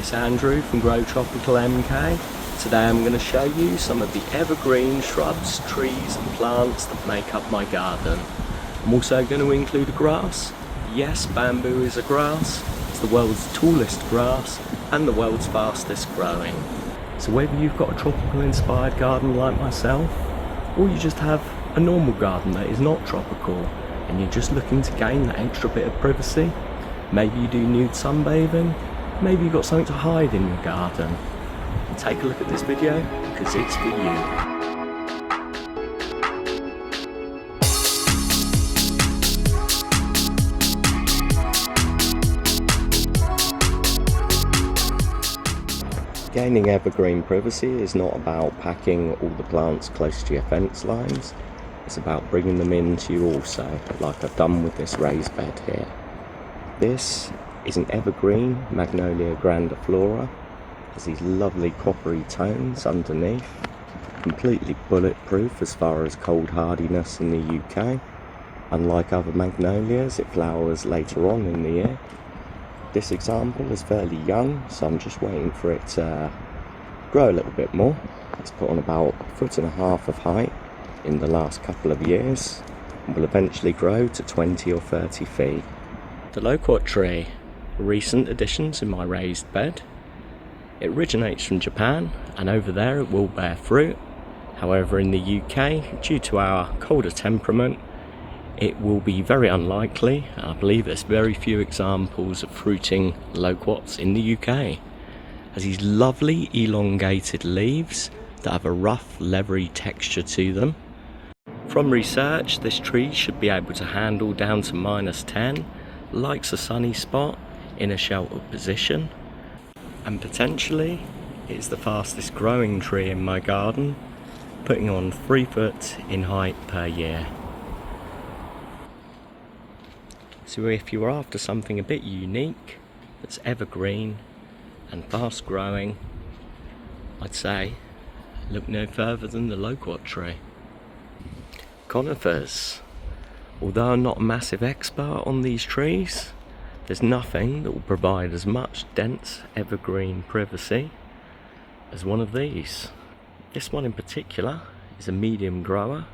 it's Andrew from Grow Tropical MK. Today I'm going to show you some of the evergreen shrubs, trees and plants that make up my garden. I'm also going to include a grass. Yes, bamboo is a grass. It's the world's tallest grass and the world's fastest growing. So whether you've got a tropical inspired garden like myself, or you just have a normal garden that is not tropical and you're just looking to gain that extra bit of privacy, maybe you do nude sunbathing, maybe you've got something to hide in your garden, and take a look at this video because it's for you. Gaining evergreen privacy is not about packing all the plants close to your fence lines, it's about bringing them into you also, like I've done with this raised bed here. This is an evergreen Magnolia grandiflora. Has these lovely coppery tones underneath, completely bulletproof as far as cold hardiness in the UK. Unlike other magnolias, it flowers later on in the year. This example is fairly young, so I'm just waiting for it to grow a little bit more. It's put on about 1.5 foot of height in the last couple of years and will eventually grow to 20 or 30 feet. The Loquat tree, a recent addition to my raised bed. It originates from Japan and over there it will bear fruit. However, in the UK, due to our colder temperament, it will be very unlikely. I believe there's very few examples of fruiting loquats in the UK. It has these lovely elongated leaves that have a rough, leathery texture to them. From research, this tree should be able to handle down to -10, likes a sunny spot in a sheltered position, and potentially it's the fastest growing tree in my garden, putting on 3 foot in height per year. So if you are after something a bit unique, that's evergreen and fast growing, I'd say look no further than the Loquat tree. Conifers. Although I'm not a massive expert on these trees, there's nothing that will provide as much dense evergreen privacy as one of these. This one in particular is a medium grower,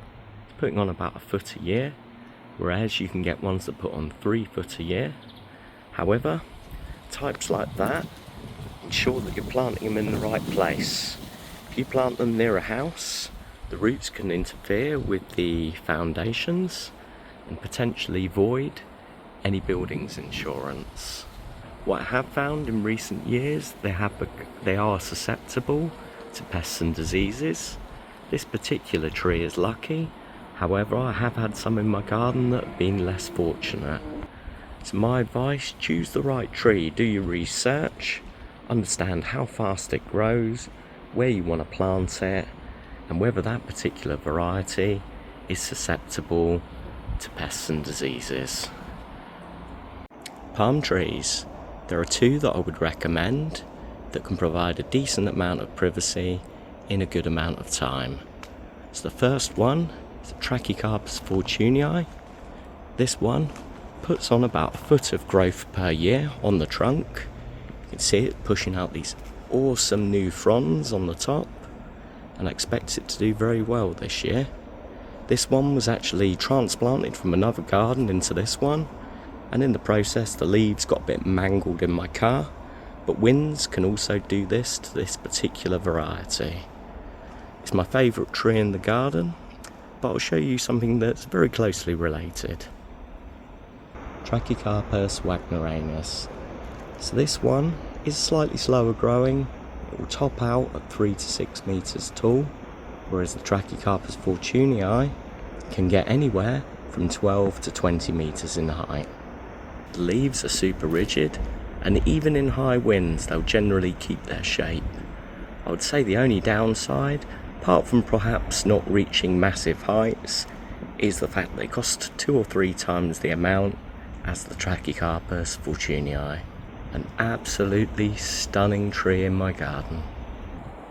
it's putting on about 1 foot a year, whereas you can get ones that put on 3 foot a year. However, types like that, ensure that you're planting them in the right place. If you plant them near a house, the roots can interfere with the foundations and potentially void any building's insurance. What I have found in recent years, they are susceptible to pests and diseases. This particular tree is lucky. However, I have had some in my garden that have been less fortunate. So my advice, choose the right tree, do your research, understand how fast it grows, where you want to plant it, and whether that particular variety is susceptible to pests and diseases. Palm trees. There are 2 that I would recommend that can provide a decent amount of privacy in a good amount of time. So the first one, Trachycarpus fortunei. This one puts on about 1 foot of growth per year on the trunk. You can see it pushing out these awesome new fronds on the top, and I expect it to do very well this year. This one was actually transplanted from another garden into this one, and in the process the leaves got a bit mangled in my car, but winds can also do this to this particular variety. It's my favourite tree in the garden, but I'll show you something that's very closely related. Trachycarpus wagneranus. So this one is slightly slower growing. It will top out at 3 to 6 meters tall, whereas the Trachycarpus fortunei can get anywhere from 12 to 20 meters in height. The leaves are super rigid, and even in high winds they'll generally keep their shape. I would say the only downside, apart from perhaps not reaching massive heights, is the fact they cost 2 or 3 times the amount as the Trachycarpus fortunei. An absolutely stunning tree in my garden.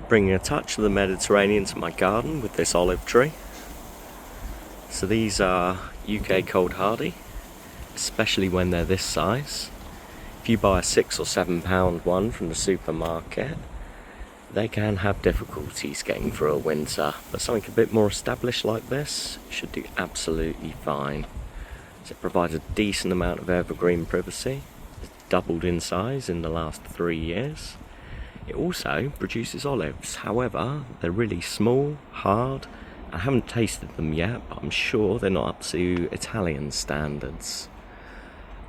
Bringing a touch of the Mediterranean to my garden with this olive tree. So these are UK cold hardy, especially when they're this size. If if you buy a £6 or £7 one from the supermarket, they can have difficulties getting through a winter, but something a bit more established like this should do absolutely fine. So it provides a decent amount of evergreen privacy. It's doubled in size in the last 3 years. It also produces olives, however they're really small, hard. I haven't tasted them yet, but I'm sure they're not up to Italian standards.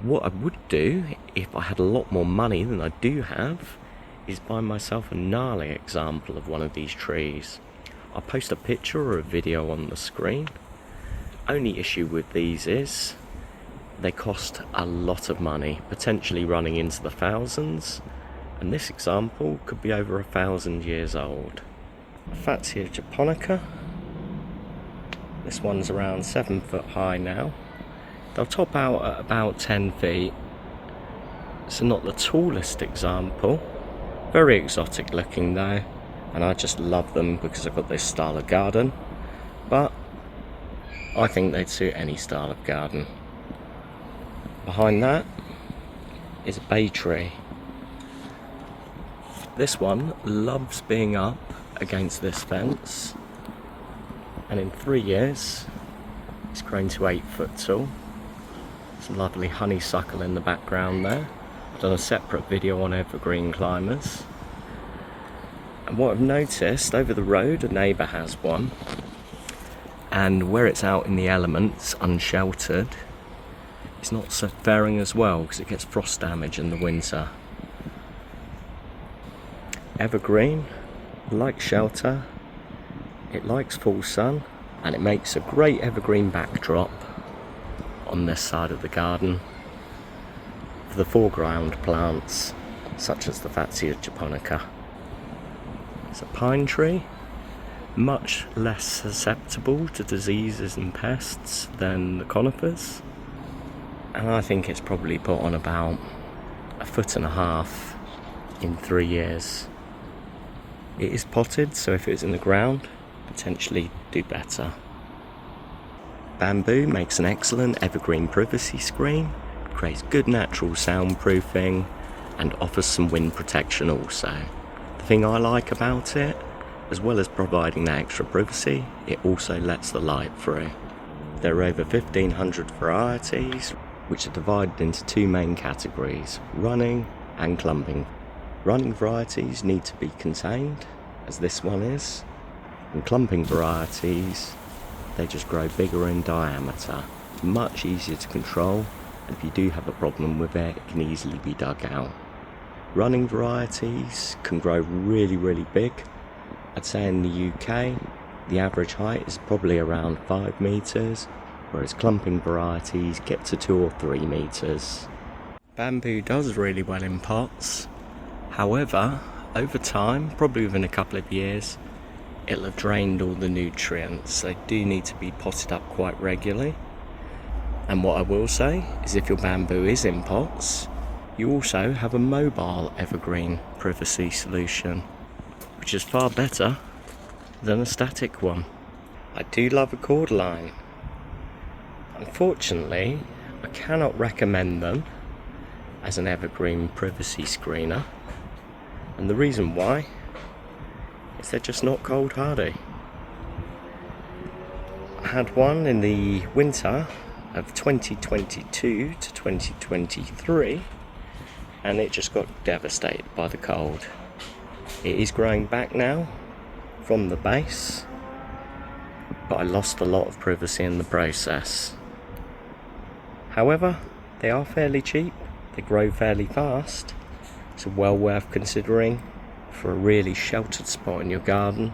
What I would do, if I had a lot more money than I do have, is buy myself a gnarly example of one of these trees. I'll post a picture or a video on the screen. Only issue with these is they cost a lot of money, potentially running into the thousands, and this example could be over 1,000 years old. Fatsia japonica. This one's around 7 foot high now. They'll top out at about 10 feet. So not the tallest example. Very exotic looking though, and I just love them because I've got this style of garden, but I think they'd suit any style of garden. Behind that is a bay tree. This one loves being up against this fence, and in 3 years it's grown to 8 foot tall. Some lovely honeysuckle in the background there. I've done a separate video on evergreen climbers, and what I've noticed, over the road a neighbour has one, and where it's out in the elements unsheltered, it's not so faring as well because it gets frost damage in the winter. Evergreen likes shelter, it likes full sun, and it makes a great evergreen backdrop on this side of the garden for the foreground plants such as the Fatsia japonica. It's a pine tree, much less susceptible to diseases and pests than the conifers, and I think it's probably put on about 1.5 foot in 3 years. It is potted, so if it's in the ground, potentially do better. Bamboo makes an excellent evergreen privacy screen, creates good natural soundproofing, and offers some wind protection also. The thing I like about it, as well as providing that extra privacy, it also lets the light through. There are over 1,500 varieties, which are divided into 2 main categories, running and clumping. Running varieties need to be contained, as this one is, and clumping varieties, they just grow bigger in diameter, much easier to control, and if you do have a problem with it, it can easily be dug out. Running varieties can grow really big. I'd say in the UK the average height is probably around 5 metres, whereas clumping varieties get to 2 or 3 metres. Bamboo does really well in pots, however over time, probably within a couple of years, it'll have drained all the nutrients. They do need to be potted up quite regularly. And what I will say is, if your bamboo is in pots, you also have a mobile evergreen privacy solution, which is far better than a static one. I do love a Cordyline. Unfortunately, I cannot recommend them as an evergreen privacy screener, and the reason why is they're just not cold hardy. I had one in the winter of 2022 to 2023, and it just got devastated by the cold. It is growing back now from the base, but I lost a lot of privacy in the process. However, they are fairly cheap, they grow fairly fast, so well worth considering for a really sheltered spot in your garden,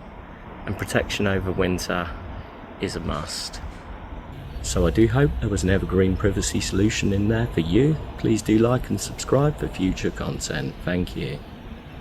and protection over winter is a must. So I do hope there was an evergreen privacy solution in there for you. Please do like and subscribe for future content. Thank you.